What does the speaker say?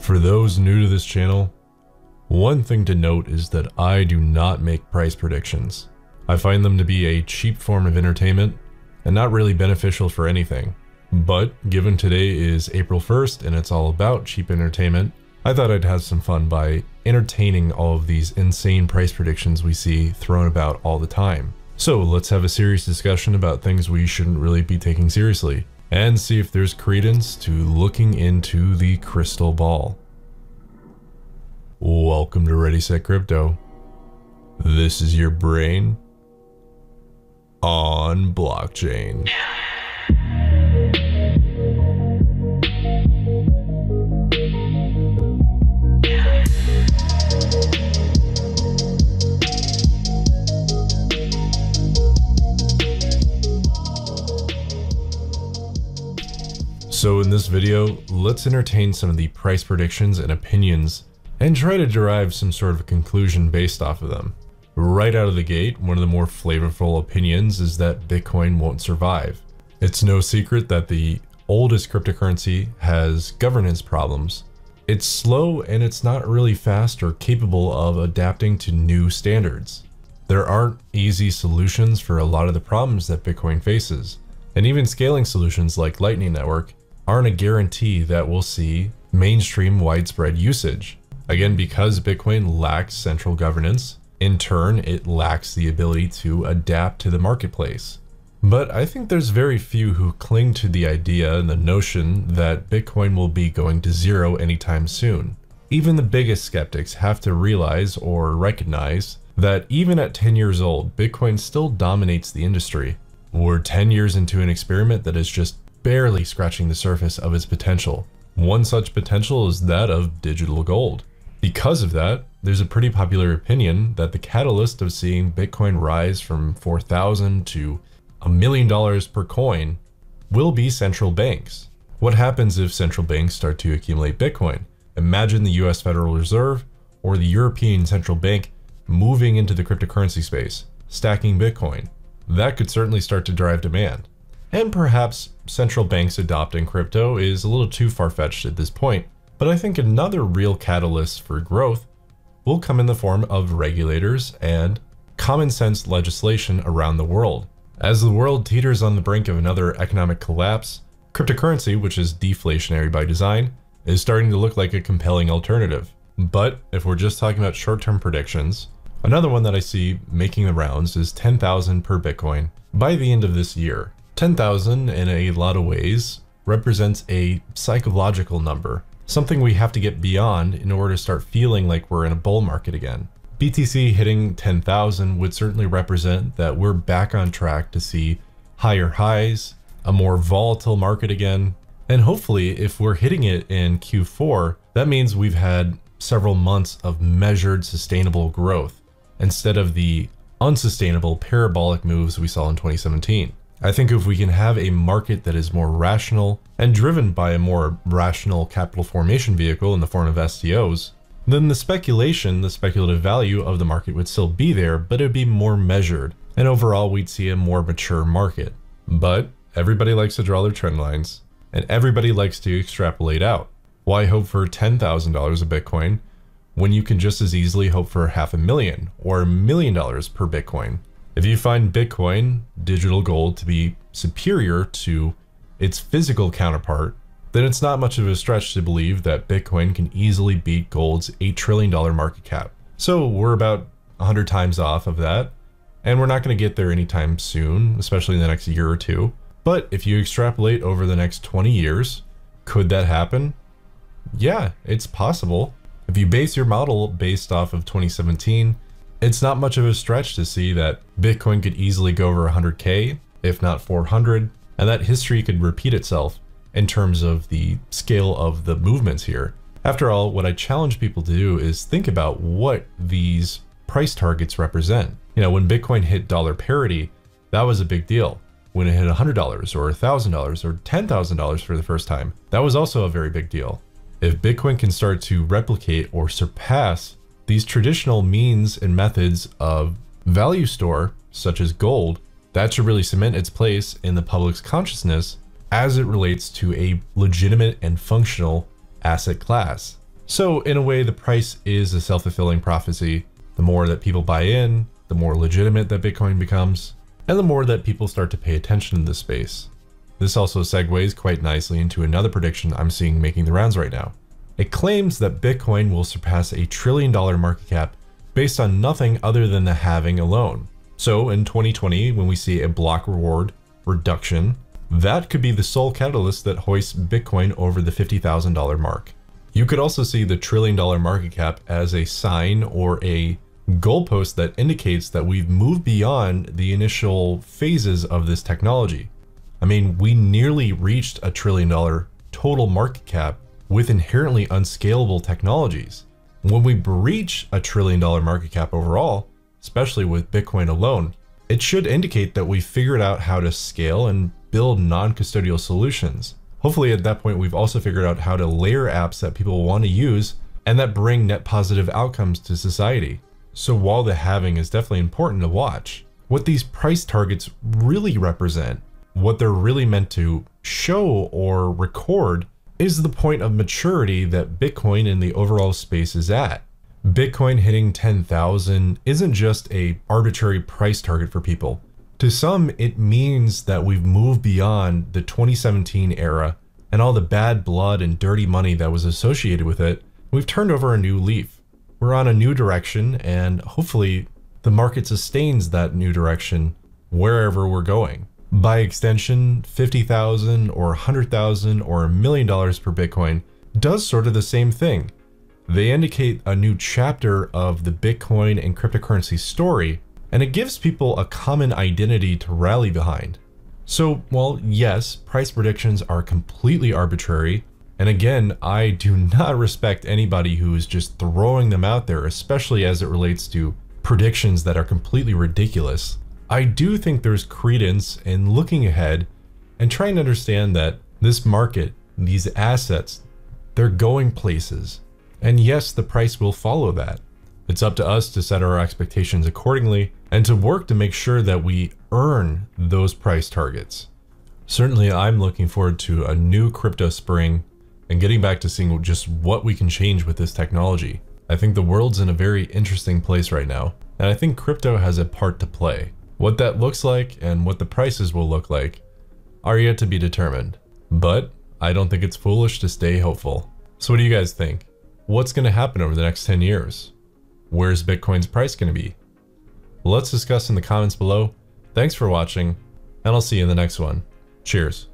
For those new to this channel, one thing to note is that I do not make price predictions. I find them to be a cheap form of entertainment and not really beneficial for anything. But given today is April 1st and it's all about cheap entertainment, I thought I'd have some fun by entertaining all of these insane price predictions we see thrown about all the time. So let's have a serious discussion about things we shouldn't really be taking seriously, and see if there's credence to looking into the crystal ball. Welcome to Ready Set Crypto. This is your brain on blockchain. So in this video, let's entertain some of the price predictions and opinions and try to derive some sort of conclusion based off of them. Right out of the gate, one of the more flavorful opinions is that Bitcoin won't survive. It's no secret that the oldest cryptocurrency has governance problems. It's slow and it's not really fast or capable of adapting to new standards. There aren't easy solutions for a lot of the problems that Bitcoin faces, and even scaling solutions like Lightning Network aren't a guarantee that we'll see mainstream widespread usage. Again, because Bitcoin lacks central governance, in turn, it lacks the ability to adapt to the marketplace. But I think there's very few who cling to the idea and the notion that Bitcoin will be going to zero anytime soon. Even the biggest skeptics have to realize or recognize that even at 10 years old, Bitcoin still dominates the industry. We're 10 years into an experiment that is just barely scratching the surface of its potential. One such potential is that of digital gold. Because of that, there's a pretty popular opinion that the catalyst of seeing Bitcoin rise from $4,000 to $1 million per coin will be central banks. What happens if central banks start to accumulate Bitcoin? Imagine the US Federal Reserve or the European Central Bank moving into the cryptocurrency space, stacking Bitcoin. That could certainly start to drive demand. And perhaps central banks adopting crypto is a little too far-fetched at this point, but I think another real catalyst for growth will come in the form of regulators and common sense legislation around the world. As the world teeters on the brink of another economic collapse, cryptocurrency, which is deflationary by design, is starting to look like a compelling alternative. But if we're just talking about short-term predictions, another one that I see making the rounds is 10,000 per Bitcoin by the end of this year. 10,000 in a lot of ways represents a psychological number, something we have to get beyond in order to start feeling like we're in a bull market again. BTC hitting 10,000 would certainly represent that we're back on track to see higher highs, a more volatile market again, and hopefully if we're hitting it in Q4, that means we've had several months of measured sustainable growth instead of the unsustainable parabolic moves we saw in 2017. I think if we can have a market that is more rational and driven by a more rational capital formation vehicle in the form of STOs, then the speculative value of the market would still be there, but it would be more measured, and overall we'd see a more mature market. But everybody likes to draw their trend lines, and everybody likes to extrapolate out. Why hope for $10,000 a Bitcoin when you can just as easily hope for $500,000 or $1 million per Bitcoin? If you find Bitcoin, digital gold, to be superior to its physical counterpart, then it's not much of a stretch to believe that Bitcoin can easily beat gold's $8 trillion market cap. So we're about 100 times off of that, and we're not going to get there anytime soon, especially in the next year or two. But if you extrapolate over the next 20 years, could that happen? Yeah, it's possible. If you base your model based off of 2017, it's not much of a stretch to see that Bitcoin could easily go over 100K, if not 400, and that history could repeat itself in terms of the scale of the movements here. After all, what I challenge people to do is think about what these price targets represent. You know, when Bitcoin hit dollar parity, that was a big deal. When it hit $100 or $1,000 or $10,000 for the first time, that was also a very big deal. If Bitcoin can start to replicate or surpass these traditional means and methods of value store, such as gold, that should really cement its place in the public's consciousness as it relates to a legitimate and functional asset class. So in a way, the price is a self-fulfilling prophecy. The more that people buy in, the more legitimate that Bitcoin becomes, and the more that people start to pay attention to this space. This also segues quite nicely into another prediction I'm seeing making the rounds right now. It claims that Bitcoin will surpass $1 trillion market cap based on nothing other than the halving alone. So in 2020, when we see a block reward reduction, that could be the sole catalyst that hoists Bitcoin over the $50,000 mark. You could also see the $1 trillion market cap as a sign or a goalpost that indicates that we've moved beyond the initial phases of this technology. I mean, we nearly reached $1 trillion total market cap with inherently unscalable technologies. When we breach $1 trillion market cap overall, especially with Bitcoin alone, it should indicate that we've figured out how to scale and build non-custodial solutions. Hopefully at that point, we've also figured out how to layer apps that people want to use and that bring net positive outcomes to society. So while the halving is definitely important to watch, what these price targets really represent, what they're really meant to show or record, is the point of maturity that Bitcoin in the overall space is at. Bitcoin hitting 10,000 isn't just an arbitrary price target for people. To some, it means that we've moved beyond the 2017 era and all the bad blood and dirty money that was associated with it. We've turned over a new leaf. We're on a new direction, and hopefully the market sustains that new direction wherever we're going. By extension, 50,000 or 100,000 or $1 million per Bitcoin does sort of the same thing. They indicate a new chapter of the Bitcoin and cryptocurrency story, and it gives people a common identity to rally behind. So, while yes, price predictions are completely arbitrary, and again, I do not respect anybody who is just throwing them out there, especially as it relates to predictions that are completely ridiculous. I do think there's credence in looking ahead and trying to understand that this market, these assets, they're going places. And yes, the price will follow that. It's up to us to set our expectations accordingly and to work to make sure that we earn those price targets. Certainly, I'm looking forward to a new crypto spring and getting back to seeing just what we can change with this technology. I think the world's in a very interesting place right now, and I think crypto has a part to play. What that looks like and what the prices will look like are yet to be determined, but I don't think it's foolish to stay hopeful. So what do you guys think? What's going to happen over the next 10 years? Where's Bitcoin's price going to be? Let's discuss in the comments below. Thanks for watching, and I'll see you in the next one. Cheers.